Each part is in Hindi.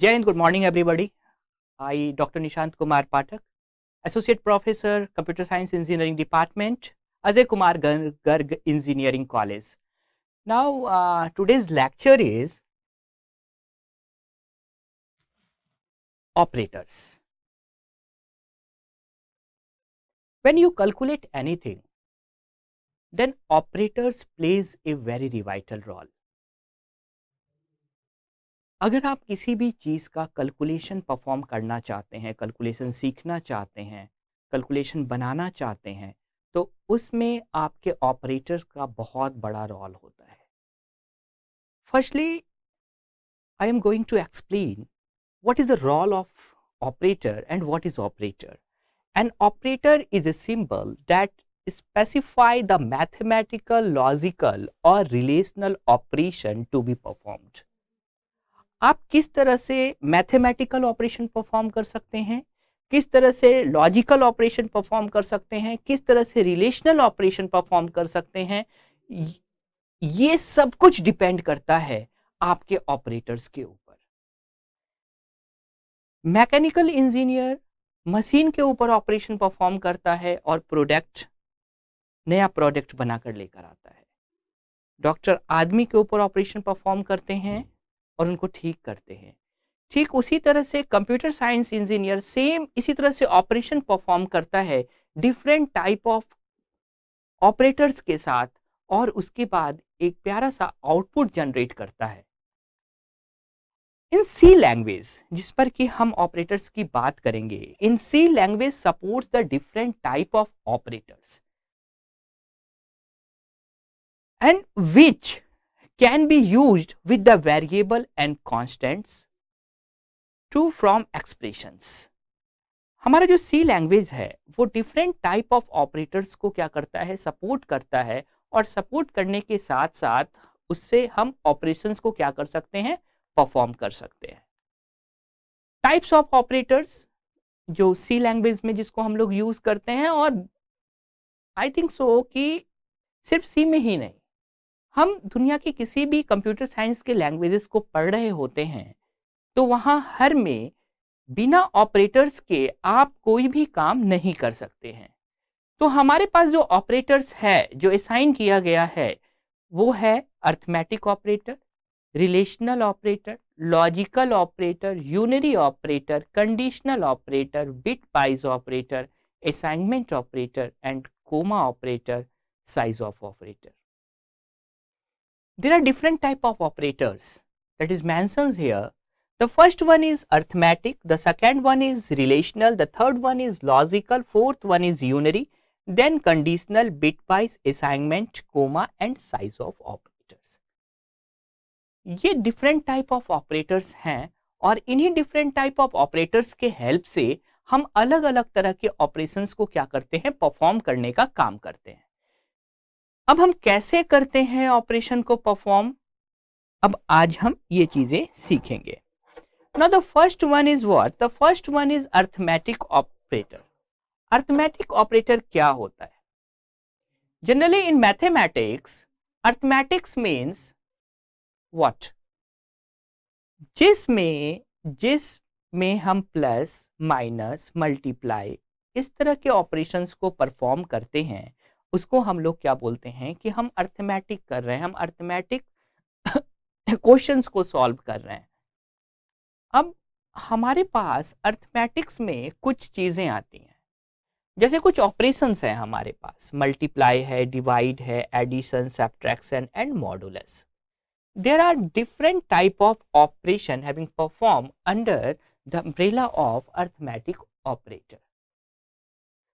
Jai Hind, good morning everybody. I, Dr. Nishant Kumar Pathak, Associate Professor, Computer Science Engineering Department, Ajay Kumar Garg Engineering College. Now, today's lecture is operators. When you calculate anything, then operators plays a very vital role. अगर आप किसी भी चीज़ का कैलकुलेशन परफॉर्म करना चाहते हैं, कैलकुलेशन सीखना चाहते हैं, कैलकुलेशन बनाना चाहते हैं, तो उसमें आपके ऑपरेटर्स का बहुत बड़ा रोल होता है. Firstly, I am going to explain what is the role of operator and what is operator. An operator is a symbol that specify the mathematical, logical or relational operation to be performed. आप किस तरह से मैथमेटिकल ऑपरेशन परफॉर्म कर सकते हैं, किस तरह से लॉजिकल ऑपरेशन परफॉर्म कर सकते हैं, किस तरह से रिलेशनल ऑपरेशन परफॉर्म कर सकते हैं, ये सब कुछ डिपेंड करता है आपके ऑपरेटर्स के ऊपर. मैकेनिकल इंजीनियर मशीन के ऊपर ऑपरेशन परफॉर्म करता है और नया प्रोडक्ट बनाकर लेकर आता है. डॉक्टर आदमी के ऊपर ऑपरेशन परफॉर्म करते हैं और उनको ठीक करते हैं. ठीक उसी तरह से कंप्यूटर साइंस इंजीनियर सेम इसी तरह से ऑपरेशन परफॉर्म करता है डिफरेंट टाइप ऑफ ऑपरेटर्स के साथ और उसके बाद एक प्यारा सा आउटपुट जनरेट करता है. इन सी लैंग्वेज जिस पर कि हम ऑपरेटर्स की बात करेंगे, in C language supports the different type of operators and which can be used with the variable and constants to from expressions. हमारा जो सी लैंग्वेज है वो डिफरेंट टाइप ऑफ ऑपरेटर्स को क्या करता है, सपोर्ट करता है, और सपोर्ट करने के साथ साथ उससे हम ऑपरेशंस को क्या कर सकते हैं, परफॉर्म कर सकते हैं. टाइप्स ऑफ ऑपरेटर्स जो सी लैंग्वेज में जिसको हम लोग यूज करते हैं, और आई थिंक सो कि सिर्फ सी में ही नहीं, हम दुनिया के किसी भी कंप्यूटर साइंस के लैंग्वेजेस को पढ़ रहे होते हैं तो वहां हर में बिना ऑपरेटर्स के आप कोई भी काम नहीं कर सकते हैं. तो हमारे पास जो ऑपरेटर्स है, जो असाइन किया गया है, वो है arithmetic operator, relational operator, logical operator, unary operator, conditional operator, bitwise operator, assignment operator and comma operator, size of operator. There are different type of operators that is mentioned here. The first one is arithmetic, the second one is relational, the third one is logical, fourth one is unary, then conditional, bitwise, assignment, comma and size of operators. ये different type of operators हैं और इन्हीं different type of operators के help से हम अलग अलग तरह के operations को क्या करते हैं, perform करने का काम करते हैं. अब हम कैसे करते हैं ऑपरेशन को परफॉर्म, अब आज हम ये चीजें सीखेंगे. Now the first one is what, the first one is arithmetic operator. Arithmetic operator क्या होता है? Generally in mathematics, arithmetics means what, जिसमें हम प्लस माइनस मल्टीप्लाई इस तरह के ऑपरेशंस को परफॉर्म करते हैं, उसको हम लोग क्या बोलते हैं कि हम अर्थमेटिक कर रहे हैं, हम अर्थमेटिक क्वेश्चंस को सॉल्व कर रहे हैं. अब हमारे पास अर्थमेटिक्स में कुछ चीजें आती हैं, जैसे कुछ ऑपरेशंस हैं हमारे पास, मल्टीप्लाई है, डिवाइड है, addition, subtraction and modulus. There are different type of operation having perform under the umbrella of arithmetic operator.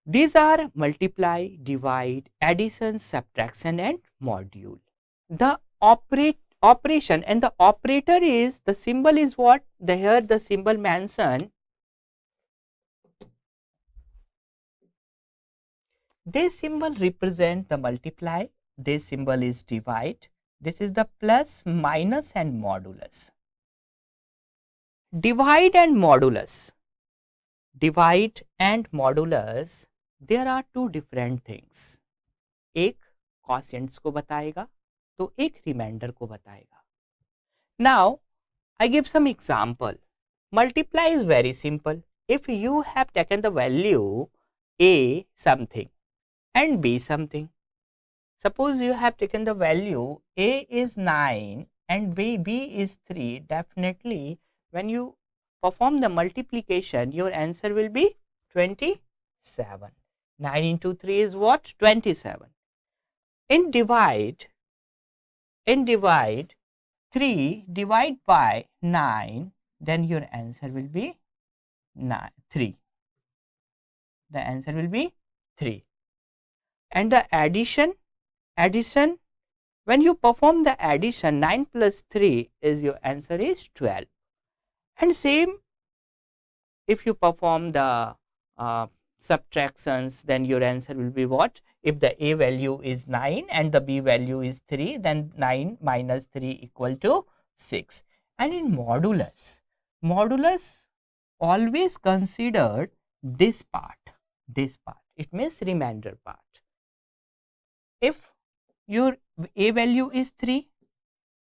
These are multiply, divide, addition, subtraction and module. The operation and the operator is, the symbol is what? Here the symbol mentioned. This symbol represent the multiply, this symbol is divide, this is the plus, minus and modulus. Divide and modulus. Divide and modulus, there are two different things. एक क्वोशिएंट्स को बताएगा तो एक रिमाइंडर को बताएगा. Now I give some example. Multiply is very simple. If you have taken the value A something and B something, suppose you have taken the value A is 9 and B is 3, definitely when you perform the multiplication, your answer will be 27. 9 into 3 is what? 27. In divide 3 divide by 9, then your answer will be 3. The answer will be 3. And the addition, when you perform the addition, 9 plus 3 is your answer is 12. And same, if you perform the subtractions, then your answer will be what? If the A value is 9 and the B value is 3, then 9 minus 3 equal to 6. And in modulus always considered this part. It means remainder part. If your A value is 3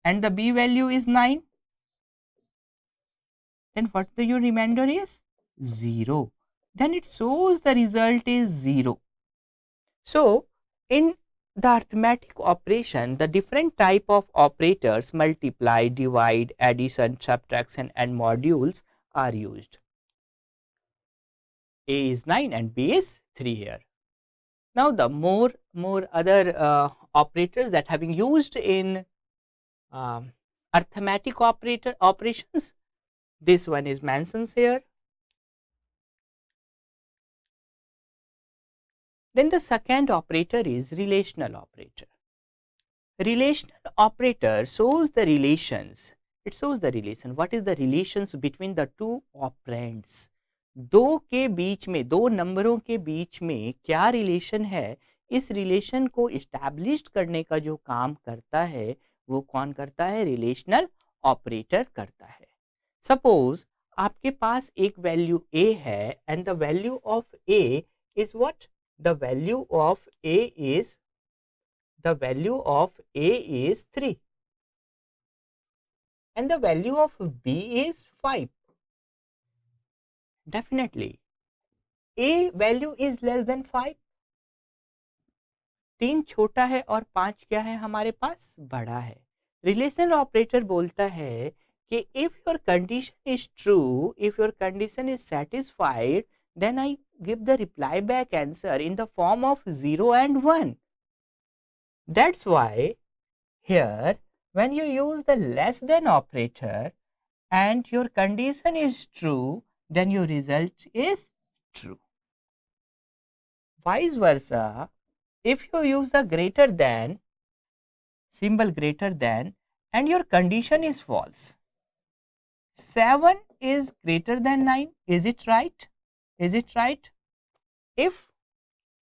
and the B value is 9, then what your remainder is? 0. Then it shows the result is 0. So, in the arithmetic operation, the different type of operators, multiply, divide, addition, subtraction and modules are used. A is 9 and B is 3 here. Now, the more other operators that have been used in arithmetic operations, this one is mentioned here. Then the second operator is relational operator. Relational operator shows the relations. It shows the relation. What is the relations between the two operands? दो के बीच में, दो नंबरों के बीच में क्या रिलेशन है, इस रिलेशन को इस्टेब्लिश करने का जो काम करता है वो कौन करता है? रिलेशनल ऑपरेटर करता है. सपोज आपके पास एक वैल्यू a है and the value of a is what? The value of A is 3 and the value of B is 5. Definitely A value is less than 5. 3 छोटा है और 5 क्या है हमारे पास? बड़ा है. रिलेशनल ऑपरेटर बोलता है कि if your condition is true, if your condition is satisfied, then I give the reply back answer in the form of 0 and 1. That's why here when you use the less than operator and your condition is true, then your result is true. Vice versa, if you use the greater than, symbol greater than, and your condition is false, 7 is greater than 9, is it right? Is it right? If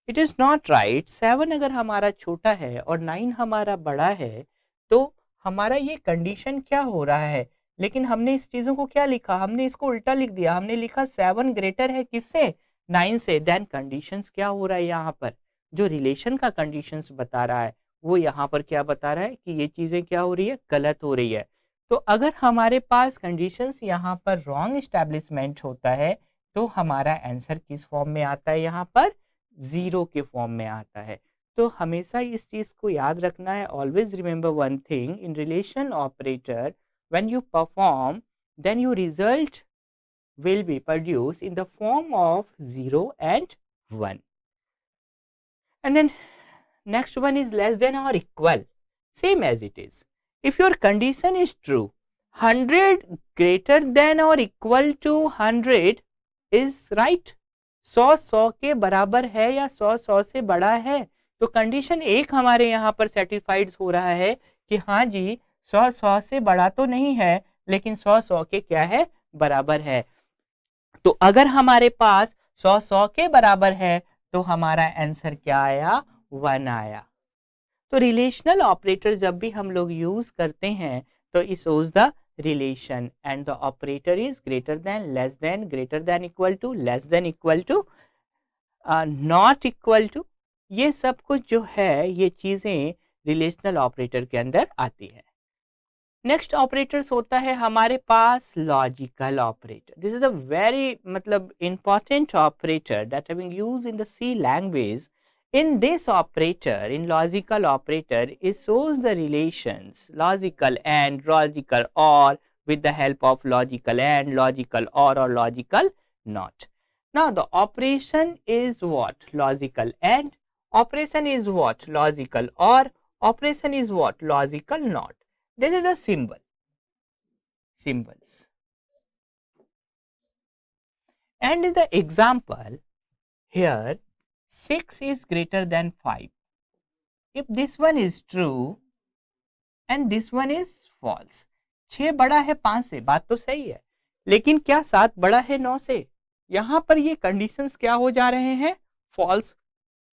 it is not right, 7 अगर हमारा छोटा है और 9 हमारा बड़ा है, तो हमारा ये कंडीशन क्या हो रहा है? लेकिन हमने इस चीज़ों को क्या लिखा? हमने इसको उल्टा लिख दिया. हमने लिखा 7 ग्रेटर है किससे? 9 से. देन कंडीशंस क्या हो रहा है यहाँ पर? जो रिलेशन का कंडीशंस बता रहा है वो यहाँ पर क्या बता रहा है कि ये चीज़ें क्या हो रही है? गलत हो रही है. तो अगर हमारे पास कंडीशंस यहाँ पर रॉन्ग एस्टैब्लिशमेंट होता है तो हमारा आंसर किस फॉर्म में आता है? यहाँ पर 0 के फॉर्म में आता है. तो हमेशा इस चीज को याद रखना है. Always remember one thing, in relation operator when you perform, then your result will be produced in the form of 0 and 1. And then next one is less than or equal. Same as it is. If your condition is true, 100 greater than or equal to 100 is right. 100 के बराबर है या 100 से बड़ा है, तो कंडीशन एक हमारे यहाँ पर सेटिस्फाइड हो रहा है कि हाँ जी 100 से बड़ा तो नहीं है लेकिन 100 के क्या है? बराबर है. तो अगर हमारे पास 100 के बराबर है तो हमारा आंसर क्या आया? 1 आया. तो रिलेशनल ऑपरेटर जब भी हम लोग यूज करते हैं तो it shows the relation and the operator is greater than, less than, greater than equal to, less than equal to, not equal to. ये सब कुछ जो है ये चीजें रिलेशनल ऑपरेटर के अंदर आती है. नेक्स्ट ऑपरेटर्स होता है हमारे पास logical operator. This is a very मतलब important operator that having used in the C language. In this operator, in logical operator, it shows the relations logical and logical or with the help of logical and logical or logical not. Now the operation is what? Logical and. Operation is what? Logical or. Operation is what? Logical not. This is a symbol. Symbols. And in the example here, 6 is greater than 5. If this one is true and this one is false. 6 बड़ा है 5 से, बात तो सही है, लेकिन क्या 7 बड़ा है 9 से? यहां पर ये कंडीशंस क्या हो जा रहे हैं? फॉल्स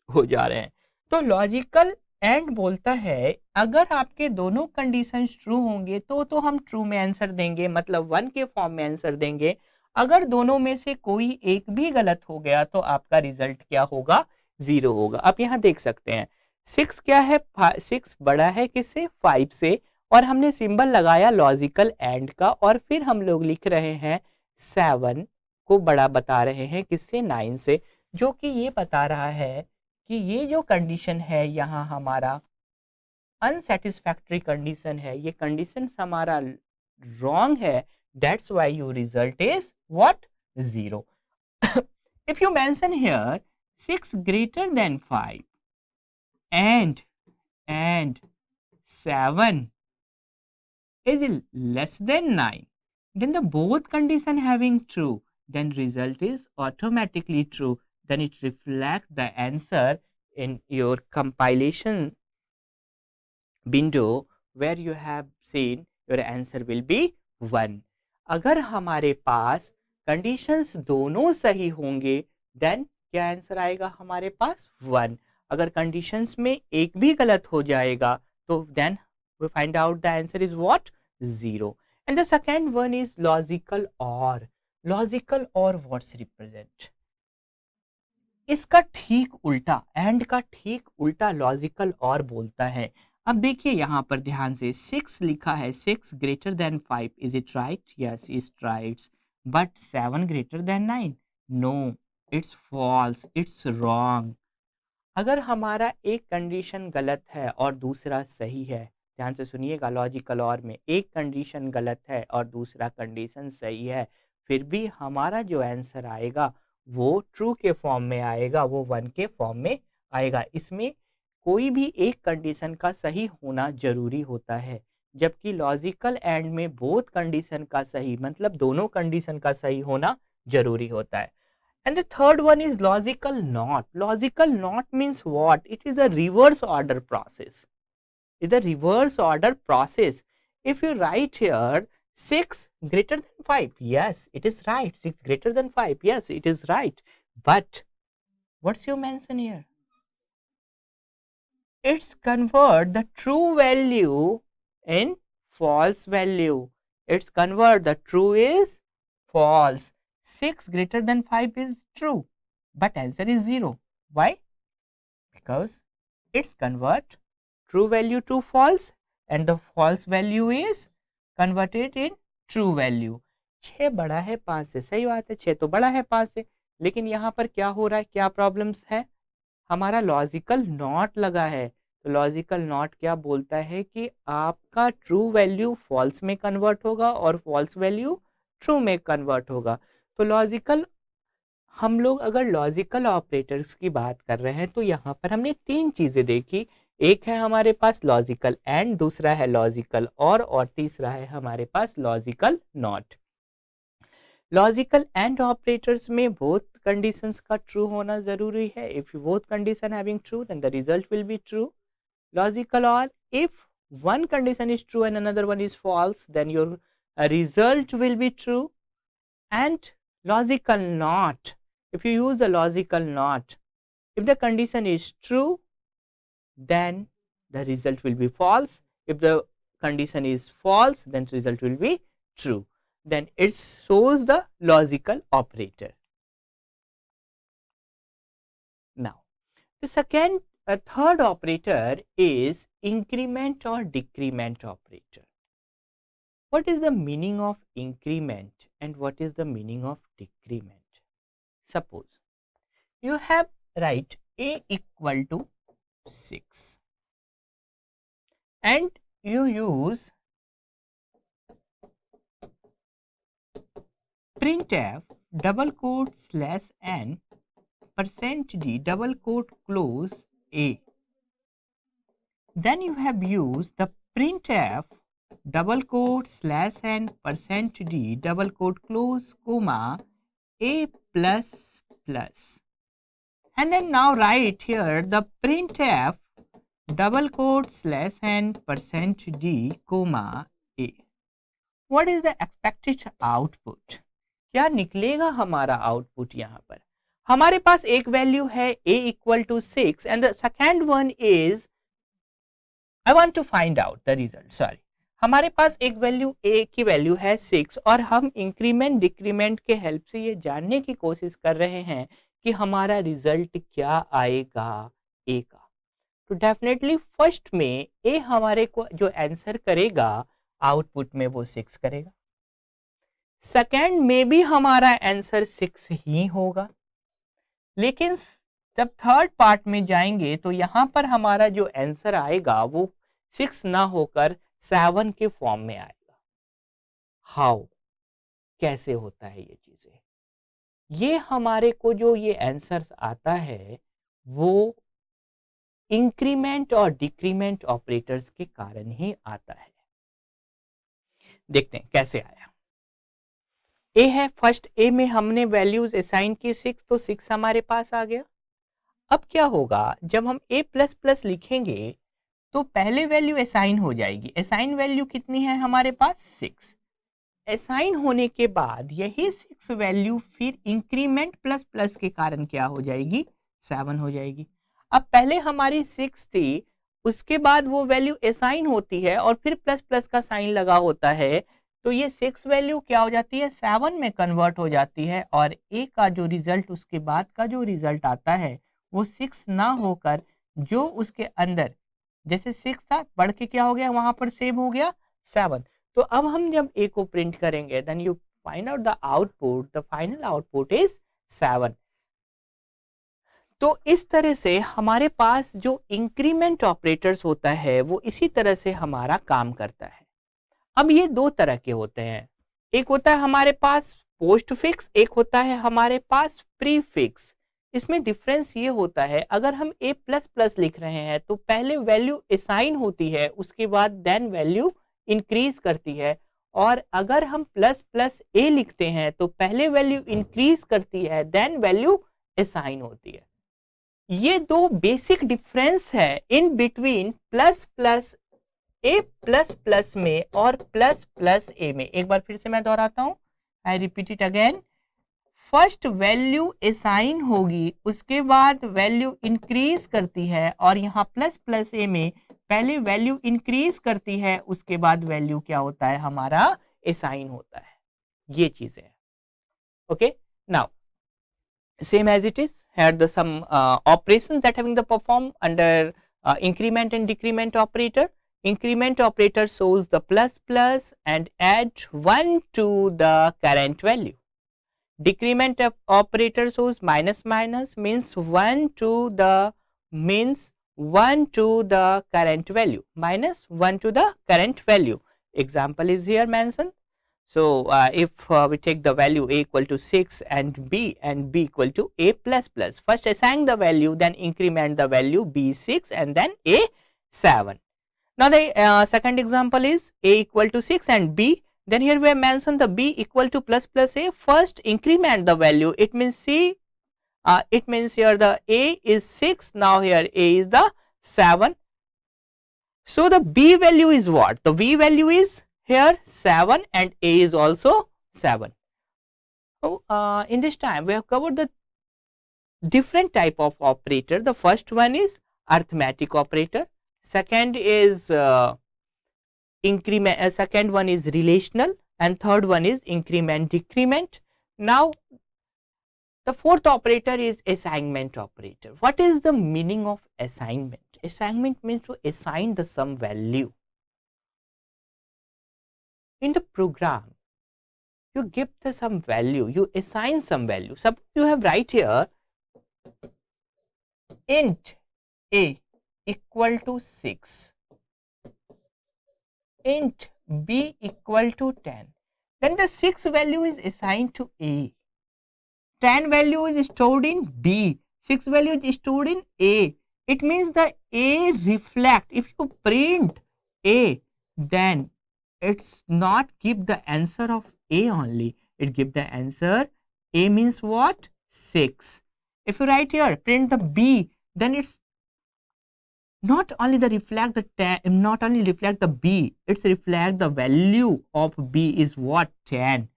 हो जा रहे हैं. तो लॉजिकल एंड बोलता है अगर आपके दोनों कंडीशंस ट्रू होंगे तो हम ट्रू में आंसर देंगे, मतलब 1 के फॉर्म में आंसर देंगे. अगर दोनों में से कोई एक भी गलत हो गया तो आपका रिजल्ट क्या होगा? 0 होगा. आप यहां देख सकते हैं 6 क्या है? 6 बड़ा है किससे? 5 से. और हमने सिंबल लगाया लॉजिकल एंड का और फिर हम लोग लिख रहे हैं 7 को बड़ा बता रहे हैं किससे? 9 से, जो कि ये बता रहा है कि ये जो कंडीशन है यहाँ हमारा अनसेटिस्फैक्ट्री कंडीशन है, ये कंडीशन हमारा रॉन्ग है. That's why your result is what? 0. If you mention here 6 greater than 5 and 7 is less than 9, then the both condition having true, then result is automatically true. Then it reflects the answer in your compilation window where you have seen your answer will be 1. अगर हमारे पास कंडीशंस दोनों सही होंगे देन क्या आंसर आएगा हमारे पास? 1. अगर कंडीशंस में एक भी गलत हो जाएगा तो then we find out the answer is what? 0. And the second one is logical or. Logical or what's represent? इसका ठीक उल्टा, एंड का ठीक उल्टा लॉजिकल और बोलता है. अब देखिए यहां पर ध्यान से 6 लिखा है, 6 greater than 5. Is it right? Yes, is right. But 7 greater than 9? No, it's false, it's wrong. अगर हमारा एक कंडीशन गलत है और दूसरा सही है, ध्यान से सुनिएगा, लॉजिकल और में एक कंडीशन गलत है और दूसरा कंडीशन सही है, फिर भी हमारा जो आंसर आएगा वो ट्रू के फॉर्म में आएगा, वो 1 के फॉर्म में आएगा. इसमें कोई भी एक कंडीशन का सही होना जरूरी होता है, जबकि लॉजिकल एंड में बोथ कंडीशन का सही मतलब दोनों कंडीशन का सही होना जरूरी होता है. And the third one is logical not. Logical not means what? It is a reverse order process. It's a reverse order process. If you write here 6 greater than 5, yes, it is right. 6 greater than 5, yes, it is right. But what's your mention here? It's convert the true value in false value. It's convert the true is false. 6 greater than 5 is true, but answer is 0. Why? Because it's convert true value to false and the false value is converted in true value. 6 बड़ा है 5 से, सही बात है, 6 तो बड़ा है 5 से, लेकिन यहाँ पर क्या हो रहा है, क्या प्रॉब्लम्स है? हमारा लॉजिकल नॉट लगा है. तो लॉजिकल नॉट क्या बोलता है कि आपका ट्रू वैल्यू फॉल्स में कन्वर्ट होगा और फॉल्स वैल्यू ट्रू में कन्वर्ट होगा. तो लॉजिकल, हम लोग अगर लॉजिकल ऑपरेटर्स की बात कर रहे हैं तो यहाँ पर हमने 3 चीजें देखी. एक है हमारे पास लॉजिकल एंड, दूसरा है लॉजिकल और तीसरा है हमारे पास logical not. Logical and operators में बोथ कंडीशंस का ट्रू होना जरूरी है. If both condition having true then the result will be true. Logical or, if one condition is true and another one is false, then your result will be true. And logical not, if you use the logical not, if the condition is true then the result will be false. If the condition is false then result will be true. Then it shows the logical operator. Now the third operator is increment or decrement operator. what is the meaning of increment and what is the meaning of decrement? Suppose you have write a equal to 6 and you use printf double quote slash n %d double quote close a. Then you have used the printf double quote slash n %d double quote close comma a plus plus. And then now write here the printf double quote slash n %d comma a. What is the expected output? क्या निकलेगा हमारा आउटपुट? यहाँ पर हमारे पास एक वैल्यू है a equal to 6 and the second one is I want to find out the result. Sorry, हमारे पास एक वैल्यू a की वैल्यू है 6 और हम इंक्रीमेंट डिक्रीमेंट के हेल्प से ये जानने की कोशिश कर रहे हैं कि हमारा रिजल्ट क्या आएगा a का. तो डेफिनेटली फर्स्ट में a हमारे को जो आंसर करेगा आउटपुट में वो 6 करेगा. सेकेंड में भी हमारा आंसर 6 ही होगा, लेकिन जब थर्ड पार्ट में जाएंगे तो यहां पर हमारा जो आंसर आएगा वो 6 ना होकर 7 के फॉर्म में आएगा. हाउ, कैसे होता है ये चीजें? ये हमारे को जो ये आंसर आता है वो इंक्रीमेंट और डिक्रीमेंट ऑपरेटर्स के कारण ही आता है. देखते हैं कैसे आया. ए है, फर्स्ट ए में हमने वैल्यूज असाइन की 6 तो 6 हमारे पास आ गया. अब क्या होगा, जब हम a प्लस प्लस लिखेंगे तो पहले वैल्यू असाइन हो जाएगी. असाइन वैल्यू कितनी है हमारे पास? 6. असाइन होने के बाद यही 6 वैल्यू फिर इंक्रीमेंट प्लस प्लस के कारण क्या हो जाएगी? 7 हो जाएगी. अब पहले हमारी 6 थी, उसके बाद वो वैल्यू असाइन होती है और फिर प्लस प्लस का साइन लगा होता है, तो ये 6 वैल्यू क्या हो जाती है? 7 में कन्वर्ट हो जाती है और ए का जो रिजल्ट, उसके बाद का जो रिजल्ट आता है वो 6 ना होकर जो उसके अंदर जैसे 6 था बढ़ के क्या हो गया, वहां पर सेव हो गया 7. तो अब हम जब ए को प्रिंट करेंगे then you find out the output, the final output is 7. तो इस तरह से हमारे पास जो इंक्रीमेंट ऑपरेटर्स होता है वो इसी तरह से हमारा काम करता है. अब ये दो तरह के होते हैं, एक होता है हमारे पास पोस्ट फिक्स, एक होता है हमारे पास प्री फिक्स. इसमें डिफरेंस ये होता है, अगर हम a प्लस प्लस लिख रहे हैं तो पहले वैल्यू असाइन होती है, उसके बाद देन वैल्यू इंक्रीज करती है, और अगर हम प्लस प्लस a लिखते हैं तो पहले वैल्यू इंक्रीज करती है देन वैल्यू असाइन होती है. ये दो बेसिक डिफरेंस है in between plus plus A plus plus में और प्लस प्लस ए में. एक बार फिर से मैं दोहराता हूं, I repeat it again. First value assign होगी, उसके बाद वैल्यू इंक्रीज करती है, और यहाँ प्लस प्लस ए में पहले वैल्यू इंक्रीज करती है, उसके बाद वैल्यू क्या होता है हमारा? असाइन होता है. ये चीजें हैं. Okay, now same as it is here, the some operations that having the perform under increment and decrement operator. Increment operator shows the plus plus and add 1 to the current value. Decrement operator shows minus minus, means 1 to the current value, minus 1 to the current value. Example is here mentioned. So if we take the value a equal to 6 and b equal to a plus plus, first assign the value, then increment the value b 6 and then a 7. Now the second example is a equal to 6 and b, then here we have mentioned the b equal to plus plus a. First increment the value, it means it means here the a is 6, now here a is the 7. So the b value is what? The b value is here 7 and a is also 7. So in this time we have covered the different type of operator. The first one is arithmetic operator, second is increment, second one is relational, and third one is increment decrement. Now the fourth operator is assignment operator. What is the meaning of assignment? Assignment means to assign the some value. in the program you give the some value, you assign some value. Suppose you have write here int a equal to 6, int b equal to 10, then the 6 value is assigned to a, 10 value is stored in b, 6 value is stored in a. It means the a reflect, if you print a, then it's not give the answer of a only, it give the answer a means what, 6. If you write here print the b, then it's not only the reflect the not only reflect the b, it's reflect the value of b is what, 10.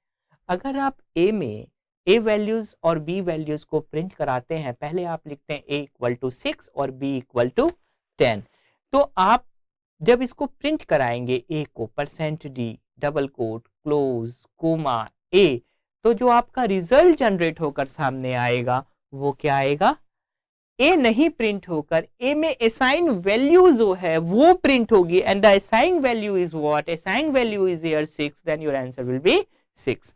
अगर आप a में a वैल्यूज और b वैल्यूज को प्रिंट कराते हैं, पहले आप लिखते हैं a इक्वल टू 6 और b इक्वल टू 10, तो आप जब इसको प्रिंट कराएंगे a को %d double quote close comma a, तो जो आपका रिजल्ट जनरेट होकर सामने आएगा वो क्या आएगा, a नहीं प्रिंट होकर a में असाइन वैल्यू जो है वो प्रिंट होगी, and the assign value is what, assign value is here 6, then your answer will be 6.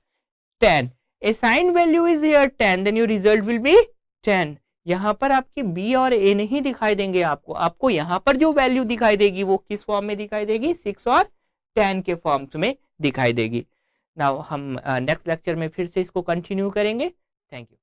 10 assign value is here 10, then your result will be 10. यहाँ पर आपकी b और a नहीं दिखाई देंगे, आपको यहाँ पर जो वैल्यू दिखाई देगी वो किस फॉर्म में दिखाई देगी, 6 और 10 के फॉर्म्स में दिखाई देगी. नाउ हम नेक्स्ट लेक्चर में फिर से इसको कंटिन्यू करेंगे. Thank you.